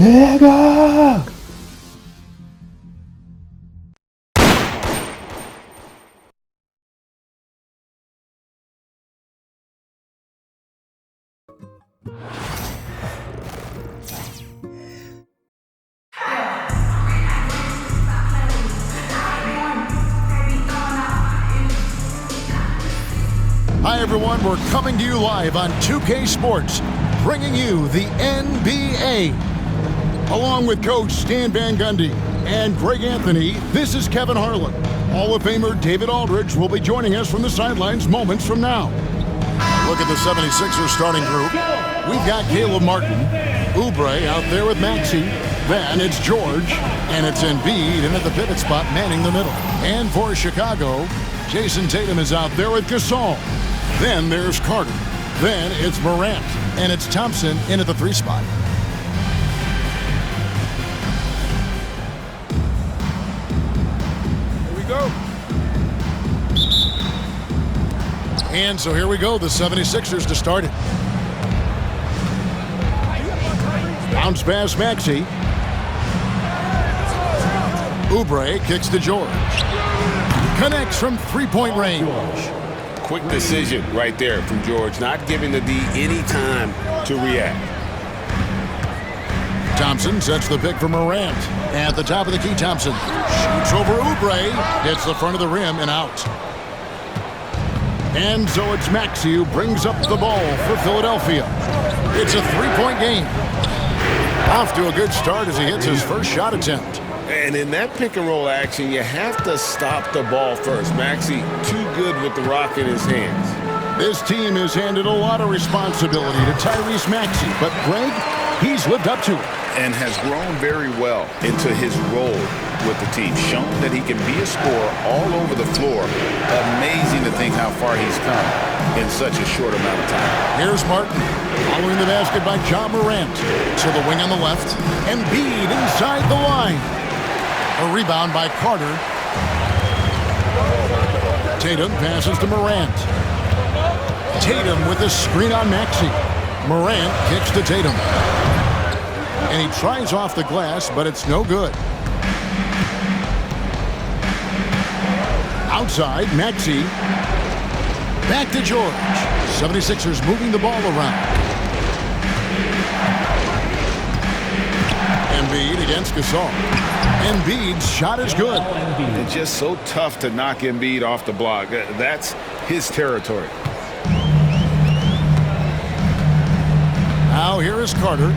내가 Hi everyone, we're coming to you live on 2K Sports, bringing you the NBA. Along with Coach Stan Van Gundy and Greg Anthony, this is Kevin Harlan. Hall of Famer David Aldridge will be joining us from the sidelines moments from now. Look at the 76ers starting group. We've got Caleb Martin, Oubre out there with Maxey. Then it's George, and it's Embiid, and at the pivot spot, manning the middle. And for Chicago, Jason Tatum is out there with Gasol. Then there's Carter. Then it's Morant, and it's Thompson in at the 3 spot. Here we go. And so here we go, the 76ers to start it. Bounce pass Maxey. Oubre kicks to George. Connects from three-point range. Quick decision right there from George, not giving the D any time to react. Thompson sets the pick for Morant. At the top of the key, Thompson shoots over Oubre, hits the front of the rim and out. And so it's Maxey who brings up the ball for Philadelphia. It's a 3-point game. Off to a good start as he hits his first shot attempt. And in that pick-and-roll action, you have to stop the ball first. Maxey too good with the rock in his hands. This team has handed a lot of responsibility to Tyrese Maxey, but Greg, he's lived up to it. And has grown very well into his role with the team. Shown that he can be a scorer all over the floor. Amazing to think how far he's come in such a short amount of time. Here's Martin, following the basket by John Morant. To the wing on the left, Embiid inside the line. A rebound by Carter. Tatum passes to Morant. Tatum with the screen on Maxey. Morant kicks to Tatum. And he tries off the glass, but it's no good. Outside, Maxey. Back to George. 76ers moving the ball around. Embiid against Gasol. Embiid's shot is good. It's just so tough to knock Embiid off the block. That's his territory. Now here is Carter.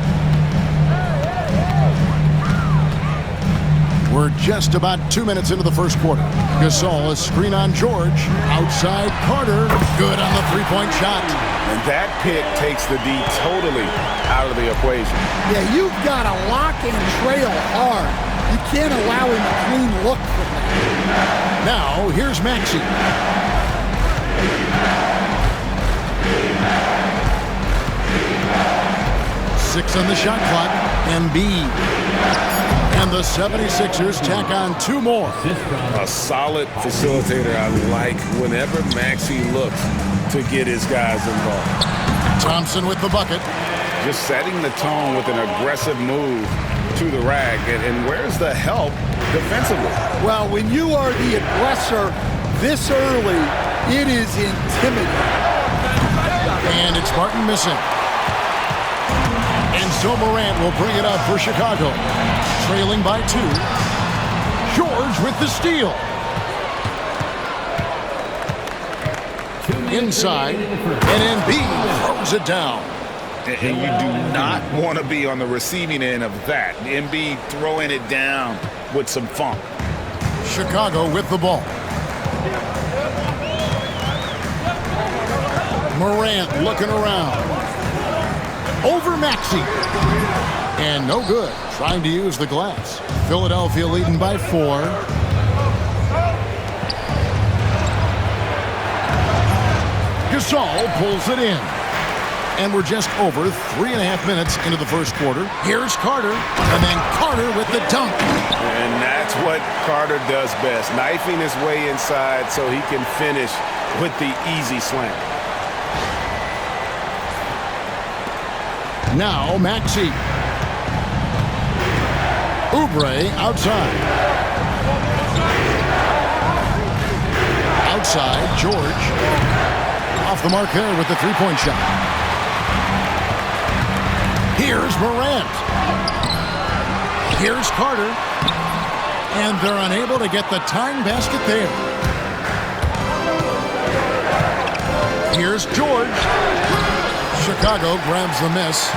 We're just about 2 minutes into the first quarter. Gasol, a screen on George. Outside, Carter. Good on the three-point shot. And that pick takes the D totally out of the equation. Yeah, you've got to lock and trail hard. You can't allow him a clean look from that. Now, here's Maxey. Six on the shot clock. Embiid. And the 76ers tack on 2 more. A solid facilitator. I like whenever Maxey looks to get his guys involved. Thompson with the bucket. Just setting the tone with an aggressive move to the rack. And where's the help defensively? Well, when you are the aggressor this early, it is intimidating. And it's Martin missing. And so Morant will bring it up for Chicago. Trailing by 2. George with the steal. Inside, and Embiid throws it down. And you do not want to be on the receiving end of that. Embiid throwing it down with some funk. Chicago with the ball. Morant looking around. Over Maxey. And no good. Trying to use the glass. Philadelphia leading by 4. Gasol pulls it in. And we're just over 3.5 minutes into the first quarter. Here's Carter. And then Carter with the dunk. And that's what Carter does best. Knifing his way inside so he can finish with the easy slam. Now Maxey. Oubre outside. Outside, George. Off the mark there with the three-point shot. Here's Morant. Here's Carter. And they're unable to get the tying basket there. Here's George. Chicago grabs the miss.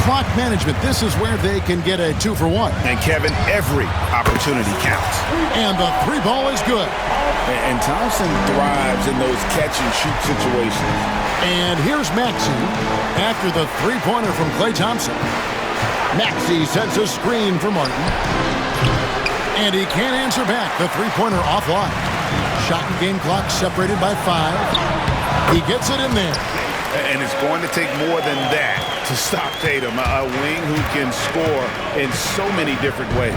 Clock management. This is where they can get a 2-for-1. And Kevin, every opportunity counts. And the three ball is good. And Thompson thrives in those catch-and-shoot situations. And here's Maxey after the three-pointer from Klay Thompson. Maxey sets a screen for Martin. And he can't answer back. The three-pointer offline. Shot and game clock separated by 5. He gets it in there. And it's going to take more than that to stop Tatum. A wing who can score in so many different ways.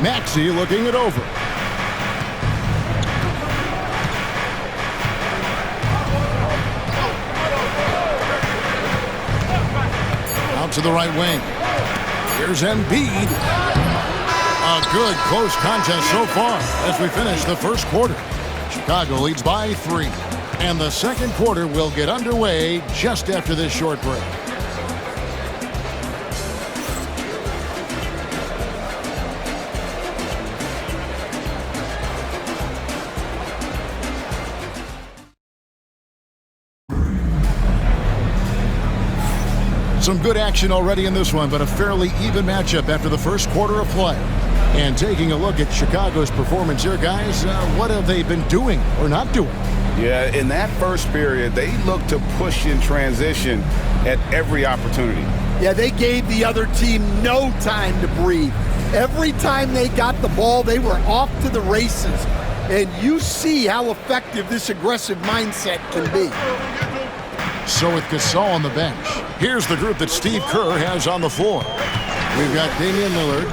Maxey looking it over. Out to the right wing. Here's Embiid. A good close contest so far as we finish the first quarter. Chicago leads by 3. And the second quarter will get underway just after this short break. Some good action already in this one, but a fairly even matchup after the first quarter of play. And taking a look at Chicago's performance here, guys, what have they been doing or not doing? Yeah, in that first period, they looked to push in transition at every opportunity. Yeah, they gave the other team no time to breathe. Every time they got the ball, they were off to the races. And you see how effective this aggressive mindset can be. So with Gasol on the bench, here's the group that Steve Kerr has on the floor. We've got Damian Lillard.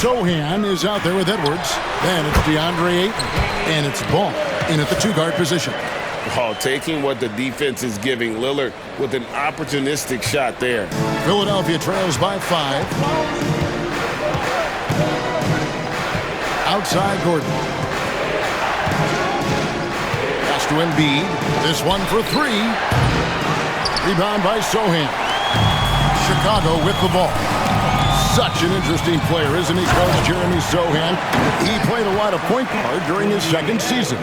Sohan is out there with Edwards. Then it's DeAndre Ayton. And it's Ball in at the two-guard position. Oh, taking what the defense is giving Lillard with an opportunistic shot there. Philadelphia trails by 5. Outside Gordon. Pass to Embiid. This one for 3. Rebound by Sohan. Chicago with the ball. Such an interesting player, isn't he, Coach Jeremy Sohan? He played a lot of point guard during his second season.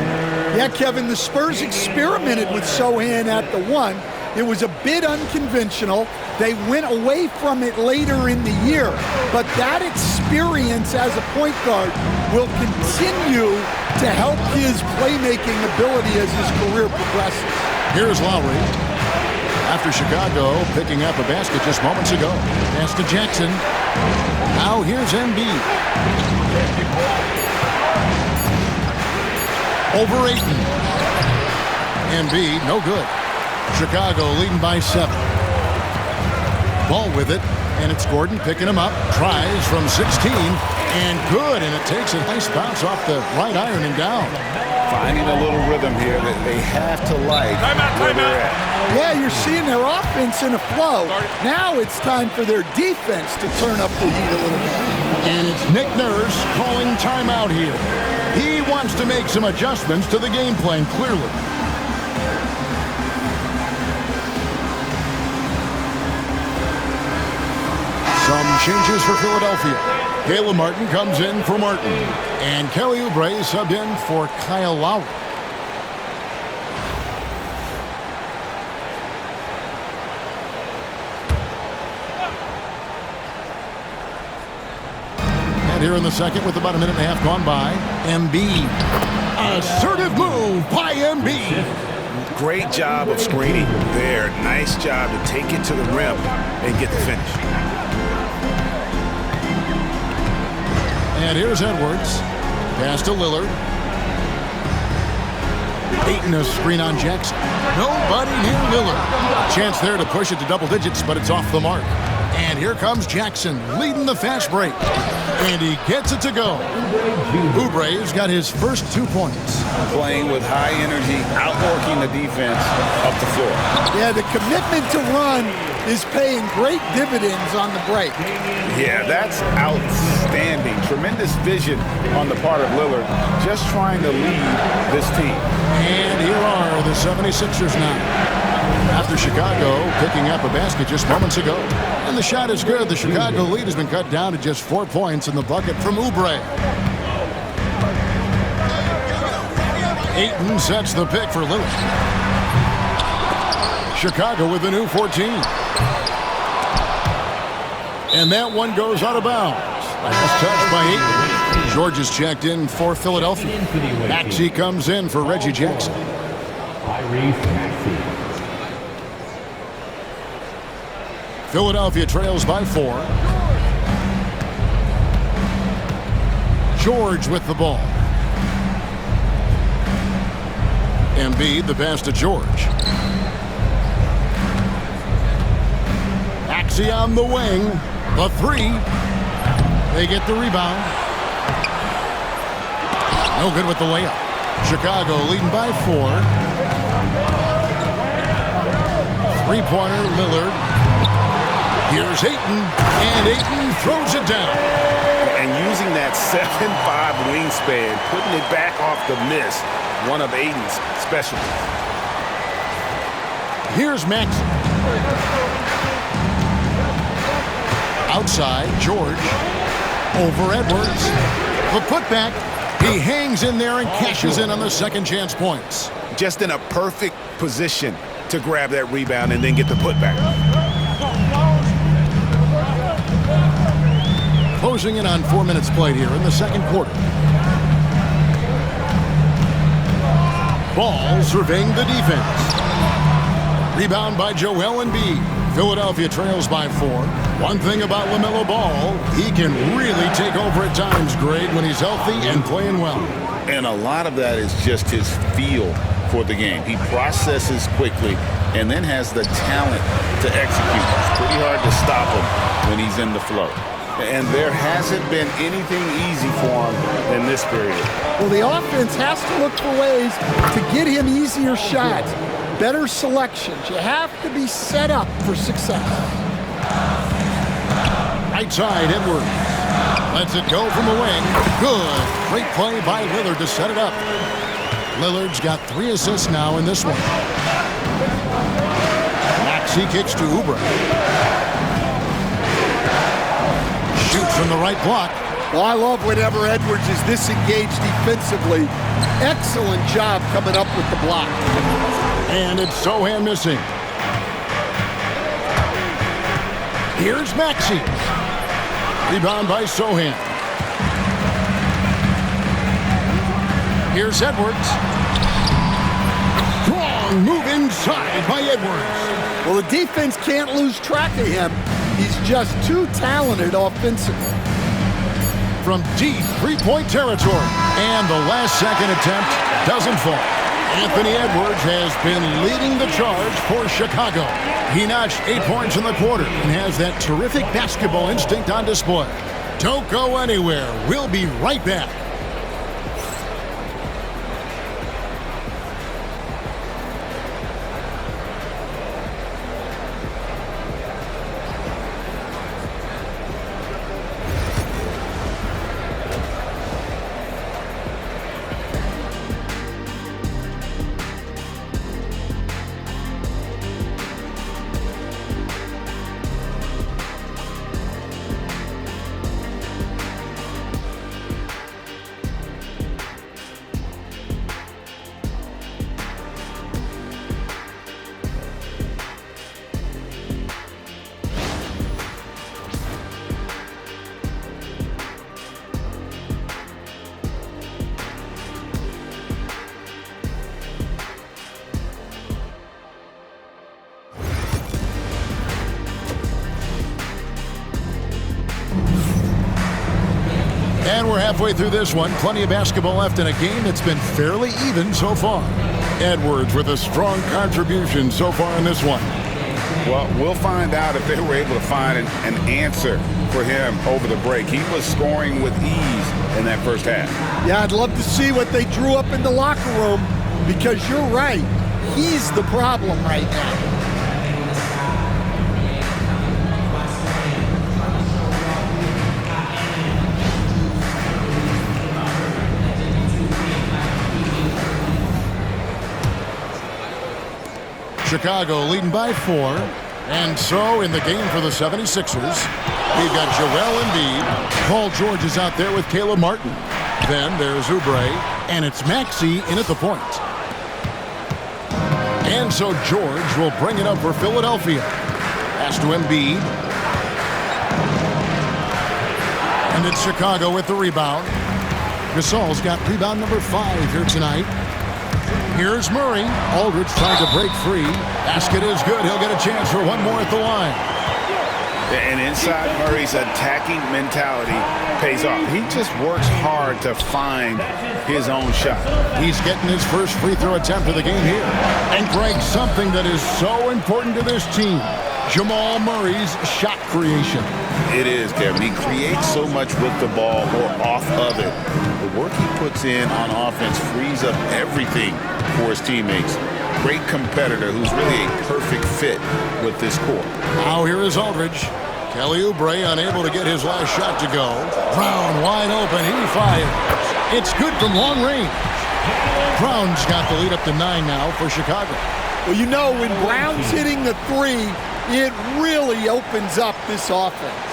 Yeah, Kevin, the Spurs experimented with Sohan at the 1. It was a bit unconventional. They went away from it later in the year. But that experience as a point guard will continue to help his playmaking ability as his career progresses. Here's Lowry. After Chicago picking up a basket just moments ago. Pass to Jackson. Now here's Embiid. Over Ayton. Embiid, no good. Chicago leading by 7. Ball with it, and it's Gordon picking him up. Tries from 16, and good, and it takes a nice bounce off the right iron and down. Finding a little rhythm here that they have to like where they're at. Yeah, you're seeing their offense in a flow. Now it's time for their defense to turn up the heat a little bit. And it's Nick Nurse calling timeout here. He wants to make some adjustments to the game plan, clearly. Some changes for Philadelphia. Caleb Martin comes in for Martin. And Kelly Oubre is subbed in for Kyle Lowry. And here in the second with about a minute and a half gone by, Embiid. Assertive move by Embiid. Great job of screening there. Nice job to take it to the rim and get the finish. And here's Edwards. Pass to Lillard. Ayton a screen on Jackson. Nobody near Lillard. A chance there to push it to double digits, but it's off the mark. And here comes Jackson leading the fast break. And he gets it to go. Oubre's got his first 2 points. Playing with high energy, outworking the defense up the floor. Yeah, the commitment to run is paying great dividends on the break. Yeah, that's outstanding. Tremendous vision on the part of Lillard, just trying to lead this team. And here are the 76ers now. After Chicago picking up a basket just moments ago. And the shot is good. The Chicago lead has been cut down to just 4 points in the bucket from Oubre. Ayton sets the pick for Lillard. Chicago with a new 14. And that one goes out of bounds. Last touch by Ayton. George is checked in for Philadelphia. Maxey comes in for Reggie Jackson. Philadelphia trails by 4. George with the ball. Embiid, the pass to George. Maxey on the wing. The 3. They get the rebound. No good with the layup. Chicago leading by 4. 3-pointer, Lillard. Here's Ayton, and Ayton throws it down. And using that 7'5" wingspan, putting it back off the miss, one of Ayton's specialties. Here's Maxey. Outside, George. Over Edwards. The putback. He hangs in there and cashes in on the second chance points. Just in a perfect position to grab that rebound and then get the putback. Closing in on 4 minutes played here in the second quarter. Ball surveying the defense. Rebound by Joel Embiid. Philadelphia trails by 4. One thing about LaMelo Ball, he can really take over at times, Greg, when he's healthy and playing well. And a lot of that is just his feel for the game. He processes quickly and then has the talent to execute. It's pretty hard to stop him when he's in the flow. And there hasn't been anything easy for him in this period. Well, the offense has to look for ways to get him easier shots, better selections. You have to be set up for success. Right side, Edwards. Lets it go from the wing. Good. Great play by Lillard to set it up. Lillard's got 3 assists now in this one. Maxey kicks to Oubre. Shoots from the right block. Well, I love whenever Edwards is this engaged defensively. Excellent job coming up with the block. And it's Sohan missing. Here's Maxey. Rebound by Sohan. Here's Edwards. Strong move inside by Edwards. Well, the defense can't lose track of him. He's just too talented offensively. From deep three-point territory. And the last second attempt doesn't fall. Anthony Edwards has been leading the charge for Chicago. He notched 8 points in the quarter and has that terrific basketball instinct on display. Don't go anywhere. We'll be right back. And we're halfway through this one. Plenty of basketball left in a game that's been fairly even so far. Edwards with a strong contribution so far in this one. Well, we'll find out if they were able to find an answer for him over the break. He was scoring with ease in that first half. Yeah, I'd love to see what they drew up in the locker room, because you're right. He's the problem right now. Chicago leading by 4. And so in the game for the 76ers, we've got Joel Embiid. Paul George is out there with Caleb Martin. Then there's Oubre, and it's Maxey in at the point. And so George will bring it up for Philadelphia. Pass to Embiid. And it's Chicago with the rebound. Gasol's got rebound number 5 here tonight. Here's Murray. Aldridge trying to break free. Basket is good. He'll get a chance for one more at the line. And inside Murray's attacking mentality pays off. He just works hard to find his own shot. He's getting his first free throw attempt of the game here. And Greg, something that is so important to this team, Jamal Murray's shot creation. It is, Kevin. He creates so much with the ball or off of it. The work he puts in on offense frees up everything for his teammates. Great competitor who's really a perfect fit with this core. Now here is Aldridge. Kelly Oubre unable to get his last shot to go. Brown wide open. He fires. It's good from long range. Brown's got the lead up to 9 now for Chicago. Well, you know, when Brown's hitting the 3, it really opens up this offense.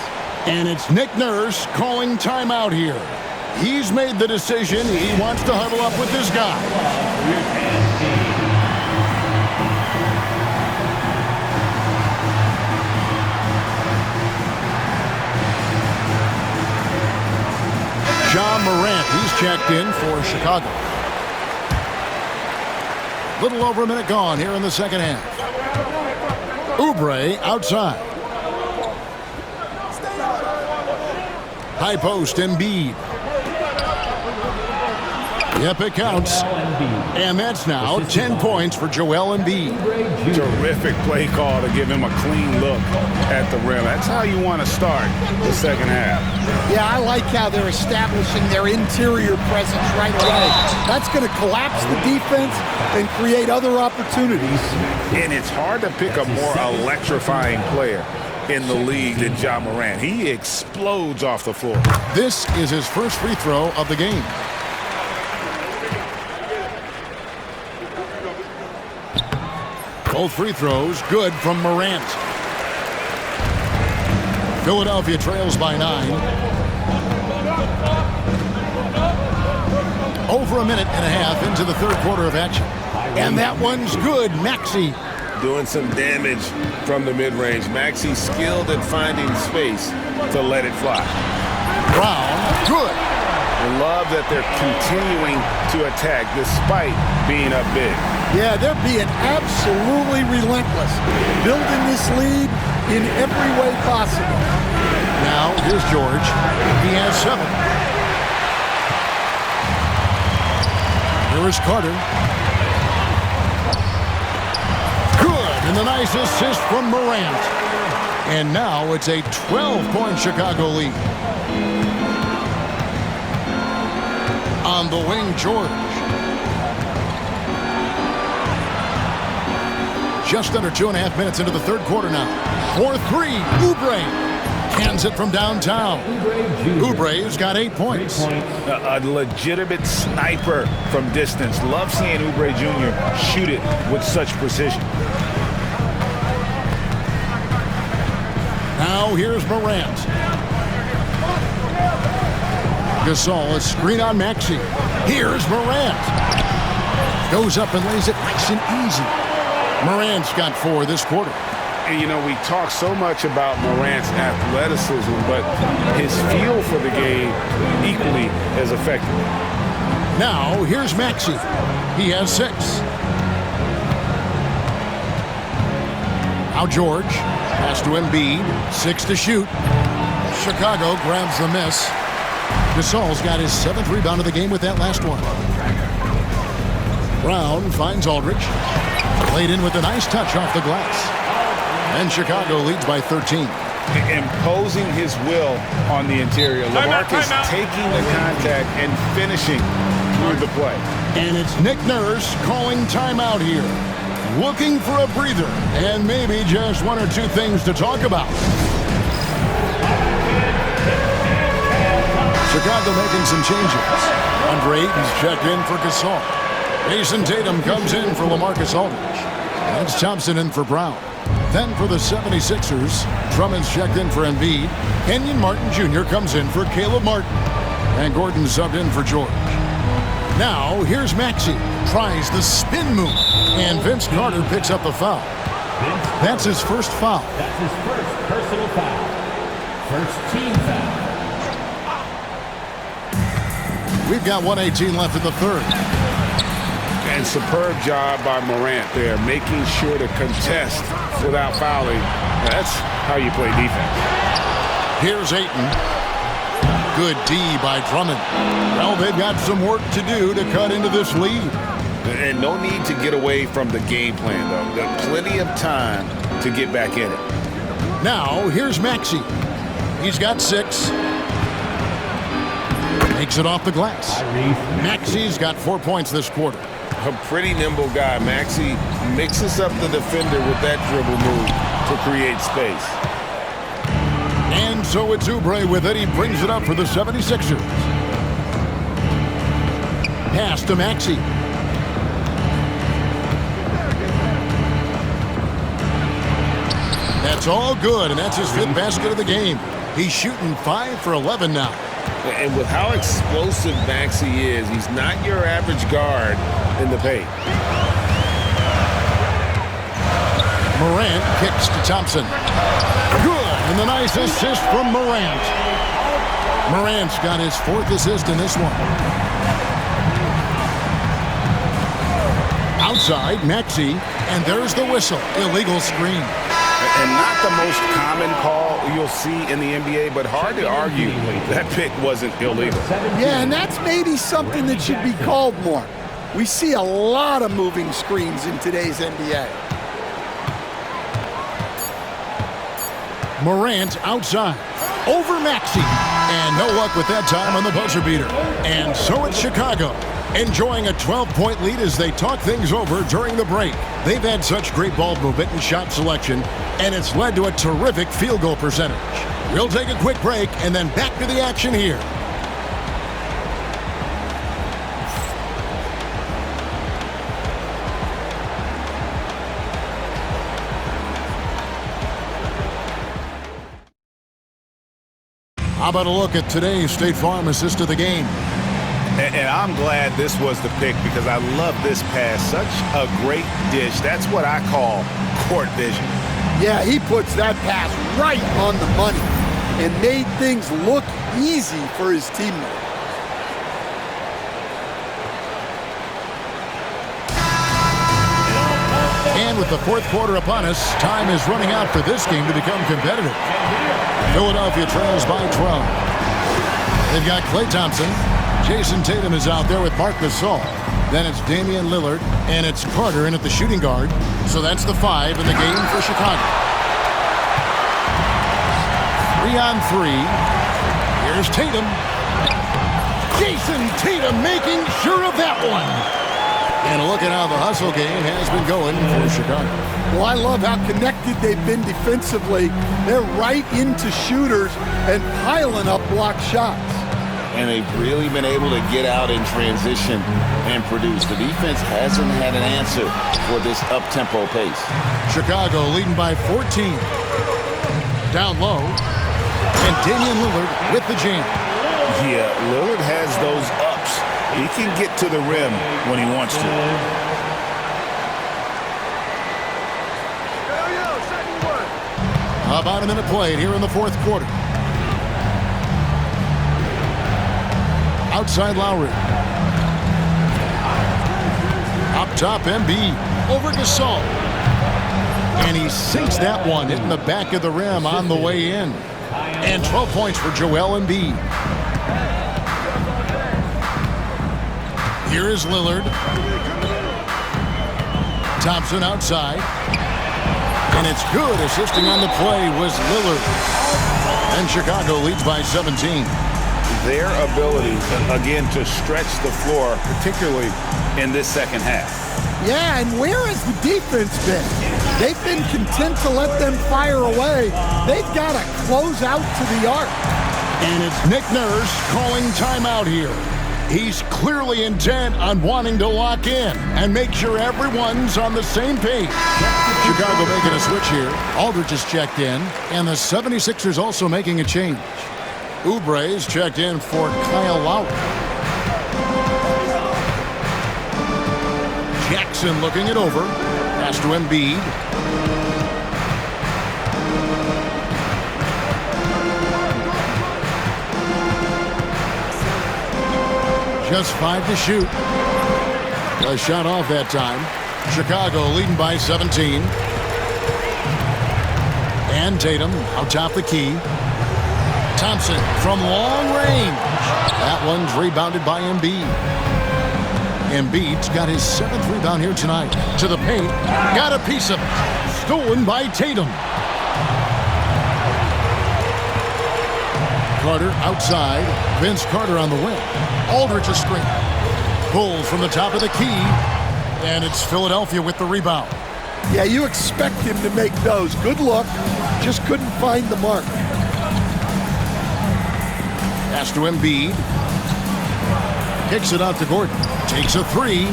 And it's Nick Nurse calling timeout here. He's made the decision. He wants to huddle up with this guy. John Morant, he's checked in for Chicago. Little over a minute gone here in the second half. Oubre outside. High post, Embiid. Yep, it counts. And that's now 10 points for Joel Embiid. Terrific play call to give him a clean look at the rim. That's how you want to start the second half. Yeah, I like how they're establishing their interior presence right away. That's going to collapse the defense and create other opportunities. And it's hard to pick a more electrifying player in the league than John Morant. He explodes off the floor. This is his first free throw of the game. Both free throws good from Morant. Philadelphia trails by 9. Over a minute and a half into the third quarter of action. And that one's good. Maxey doing some damage from the mid-range. Maxey skilled at finding space to let it fly. Brown, good. I love that they're continuing to attack despite being up big. Yeah, they're being absolutely relentless, building this lead in every way possible. Now, here's George. He has 7. Here is Carter. Good, and the nice assist from Morant. And now it's a 12-point Chicago lead. On the wing, George. Just under 2.5 minutes into the third quarter now. 4-3, Oubre cans it from downtown. Oubre's got 8 points. A legitimate sniper from distance. Love seeing Oubre Jr. shoot it with such precision. Now here's Morant. Gasol, a screen on Maxey. Here's Morant. Goes up and lays it nice and easy. Morant's got 4 this quarter. And, you know, we talk so much about Morant's athleticism, but his feel for the game equally as effective. Now, here's Maxey. He has 6. Now George. Pass to Embiid. 6 to shoot. Chicago grabs the miss. Gasol's got his 7th rebound of the game with that last one. Brown finds Aldridge. Played in with a nice touch off the glass. And Chicago leads by 13. Imposing his will on the interior. LaMarcus taking the contact and finishing through the play. And it's Nick Nurse calling timeout here. Looking for a breather and maybe just one or two things to talk about. Chicago making some changes. Andre Ayton's checked in for Gasol. Jason Tatum comes in for LaMarcus Aldridge. That's Thompson in for Brown. Then for the 76ers, Drummond's checked in for Embiid. Kenyon Martin Jr. comes in for Caleb Martin. And Gordon subbed in for George. Now, here's Maxey. Tries the spin move. And Vince Carter picks up the foul. That's his first foul. That's his first personal foul. First team foul. We've got 1:18 left in the third. And superb job by Morant there, making sure to contest without fouling. That's how you play defense. Here's Ayton. Good D by Drummond. Well, they've got some work to do to cut into this lead. And no need to get away from the game plan, though. Got plenty of time to get back in it. Now, here's Maxey. He's got 6. Makes it off the glass. Maxey's got 4 points this quarter. A pretty nimble guy. Maxey mixes up the defender with that dribble move to create space. And so it's Oubre with it. He brings it up for the 76ers. Pass to Maxey. That's all good, and that's his 5th basket of the game. He's shooting 5 for 11 now. And with how explosive Maxey is, he's not your average guard in the paint. Morant kicks to Thompson. Good, and the nice assist from Morant. Morant's got his 4th assist in this one. Outside, Maxey, and there's the whistle. Illegal screen. And not the most common call you'll see in the NBA, but hard to argue that pick wasn't illegal. Yeah, and that's maybe something that should be called more. We see a lot of moving screens in today's NBA. Morant outside. Over Maxey. And no luck with that time on the buzzer beater. And so it's Chicago, enjoying a 12-point lead as they talk things over during the break. They've had such great ball movement and shot selection, and it's led to a terrific field goal percentage. We'll take a quick break and then back to the action here. How about a look at today's State Farm assist of the game? And I'm glad this was the pick because I love this pass. Such a great dish. That's what I call court vision. Yeah, he puts that pass right on the money and made things look easy for his teammate. And with the 4th quarter upon us, time is running out for this game to become competitive. Philadelphia trails by 12. They've got Klay Thompson. Jason Tatum is out there with Marc Gasol. Then it's Damian Lillard, and it's Carter in at the shooting guard. So that's the 5 in the game for Chicago. 3-on-3. Here's Tatum. Jason Tatum making sure of that one. And look at how the hustle game has been going for Chicago. Well, I love how connected they've been defensively. They're right into shooters and piling up block shots. And they've really been able to get out in transition and produce. The defense hasn't had an answer for this up-tempo pace. Chicago leading by 14. Down low. And Damian Lillard with the jam. Yeah, Lillard has those ups. He can get to the rim when he wants to. About a minute played here in the 4th quarter. Outside Lowry. Up top, Embiid. Over Gasol. And he sinks that one in the back of the rim on the way in. And 12 points for Joel Embiid. Here is Lillard. Thompson outside. And it's good. Assisting on the play was Lillard. And Chicago leads by 17. Their ability, again, to stretch the floor, particularly in this second half. Yeah, and where has the defense been? They've been content to let them fire away. They've got to close out to the arc. And it's Nick Nurse calling timeout here. He's clearly intent on wanting to lock in and make sure everyone's on the same page. Chicago making a switch here. Aldridge is checked in, and the 76ers also making a change. Oubre's checked in for Kyle Lowry. Jackson looking it over. Pass to Embiid. Just 5 to shoot. A shot off that time. Chicago leading by 17. And Tatum out top the key. Thompson from long range. That one's rebounded by Embiid. Embiid's got his 7th rebound here tonight. To the paint. Got a piece of it. Stolen by Tatum. Carter outside. Vince Carter on the wing. Aldridge a screen. Pulls from the top of the key. And it's Philadelphia with the rebound. Yeah, you expect him to make those. Good look. Just couldn't find the mark. Pass to Embiid. Kicks it out to Gordon. Takes a 3.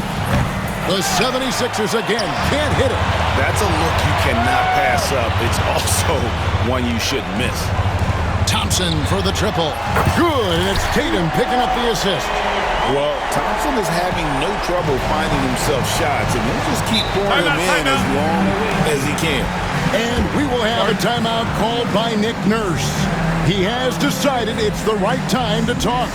The 76ers again can't hit it. That's a look you cannot pass up. It's also one you shouldn't miss. Thompson for the triple. Good, and it's Tatum picking up the assist. Well, Thompson is having no trouble finding himself shots, and he'll just keep pouring them in as long as he can. And we will have a timeout called by Nick Nurse. He has decided it's the right time to talk.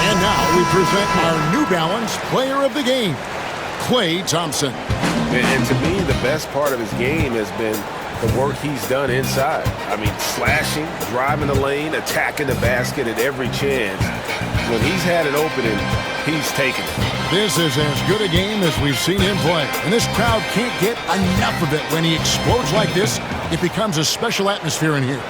And now we present our New Balance Player of the Game, Klay Thompson. And to me, the best part of his game has been the work he's done inside. I mean, slashing, driving the lane, attacking the basket at every chance. When he's had an opening, he's taken it. This is as good a game as we've seen him play. And this crowd can't get enough of it. When he explodes like this, it becomes a special atmosphere in here.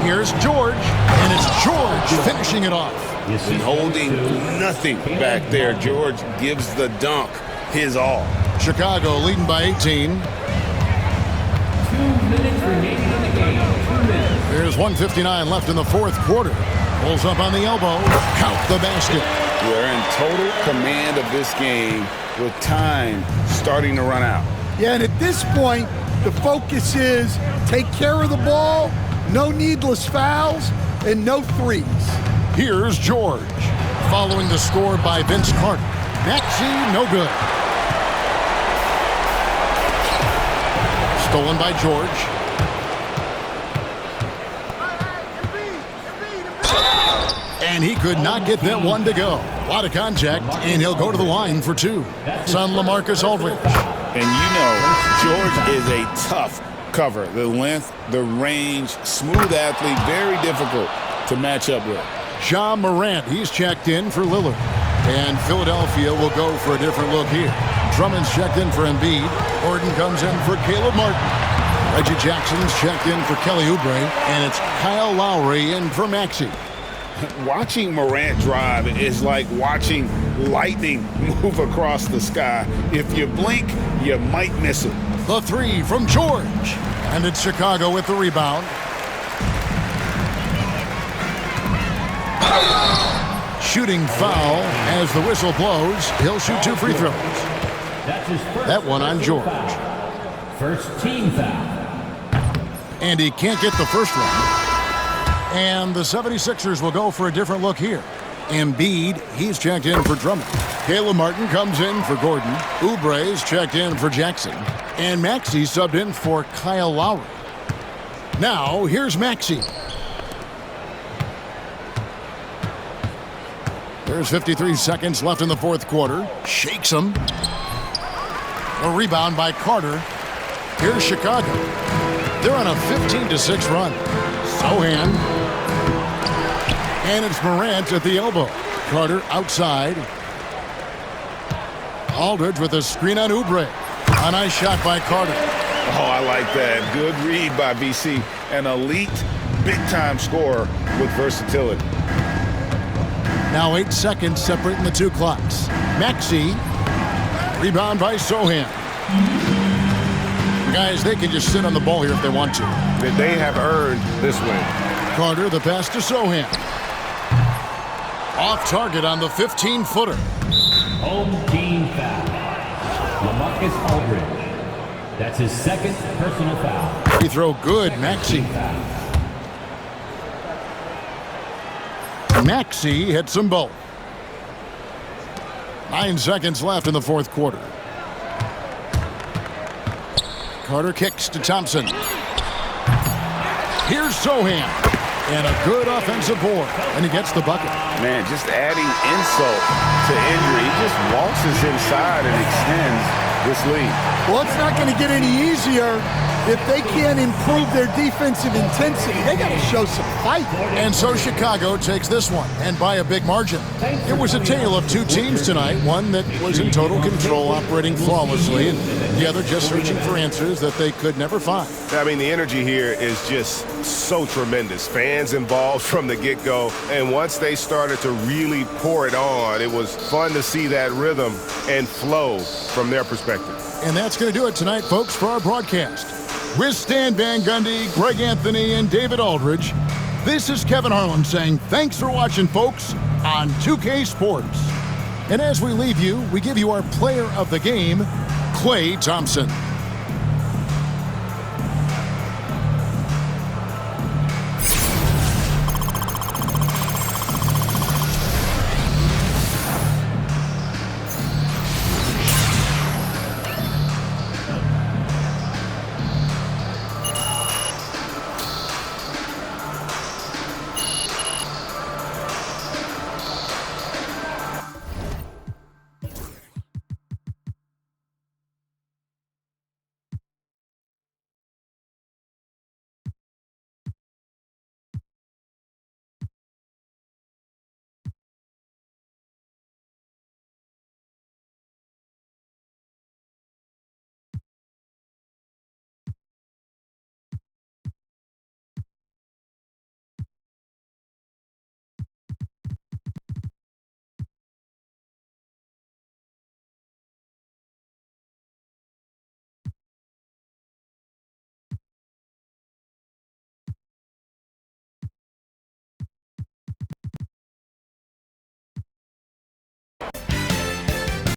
Here's George, and it's George finishing it off. And holding nothing back there. George gives the dunk his all. Chicago leading by 18. 2 minutes remaining in the game. 2 minutes. There's 1:59 left in the fourth quarter. Pulls up on the elbow. Count the basket. They're in total command of this game with time starting to run out. Yeah, and at this point, the focus is take care of the ball, no needless fouls, and no threes. Here's George. Following the score by Vince Carter. Maxey, no good. Stolen by George. And he could not get that one to go. A lot of contact, and he'll go to the line for 2. It's on LaMarcus Aldridge. And you know, George is a tough cover. The length, the range, smooth athlete, very difficult to match up with. Ja Morant, he's checked in for Lillard. And Philadelphia will go for a different look here. Drummond's checked in for Embiid. Gordon comes in for Caleb Martin. Reggie Jackson's checked in for Kelly Oubre. And it's Kyle Lowry in for Maxey. Watching Morant drive is like watching lightning move across the sky. If you blink, you might miss it. The 3 from George. And it's Chicago with the rebound. Shooting foul as the whistle blows. He'll shoot 2 free throws. That's his first That one on George. foul. First team foul. And he can't get the first one. And the 76ers will go for a different look here. Embiid, he's checked in for Drummond. Caleb Martin comes in for Gordon. Oubre's checked in for Jackson. And Maxey subbed in for Kyle Lowry. Now, here's Maxey. There's 53 seconds left in the fourth quarter. Shakes him. A rebound by Carter. Here's Chicago. They're on a 15-6 run. Sohan. And it's Morant at the elbow. Carter outside. Aldridge with a screen on Oubre. A nice shot by Carter. Oh, I like that. Good read by VC. An elite, big-time scorer with versatility. Now 8 seconds separating the two clocks. Maxey. Rebound by Sohan. Guys, they can just sit on the ball here if they want to. They have earned this win. Carter, the pass to Sohan. Off target on the 15-footer. Home team foul. LaMarcus Aldridge. That's his second personal foul. Free throw good, Maxey. Maxey hits them both. 9 seconds left in the fourth quarter. Carter kicks to Thompson. Here's Sohan. And a good offensive board. And he gets the bucket. Man, just adding insult to injury. He just waltzes inside and extends this lead. Well, it's not going to get any easier if they can't improve their defensive intensity. They got to show some fight. And so Chicago takes this one, and by a big margin. It was a tale of two teams tonight, one that was in total control, operating flawlessly, and the other just searching for answers that they could never find. I mean, the energy here is just so tremendous. Fans involved from the get-go, and once they started to really pour it on, it was fun to see that rhythm and flow from their perspective. And that's going to do it tonight, folks, for our broadcast. With Stan Van Gundy, Greg Anthony, and David Aldridge, this is Kevin Harlan saying thanks for watching, folks, on 2K Sports. And as we leave you, we give you our player of the game, Klay Thompson.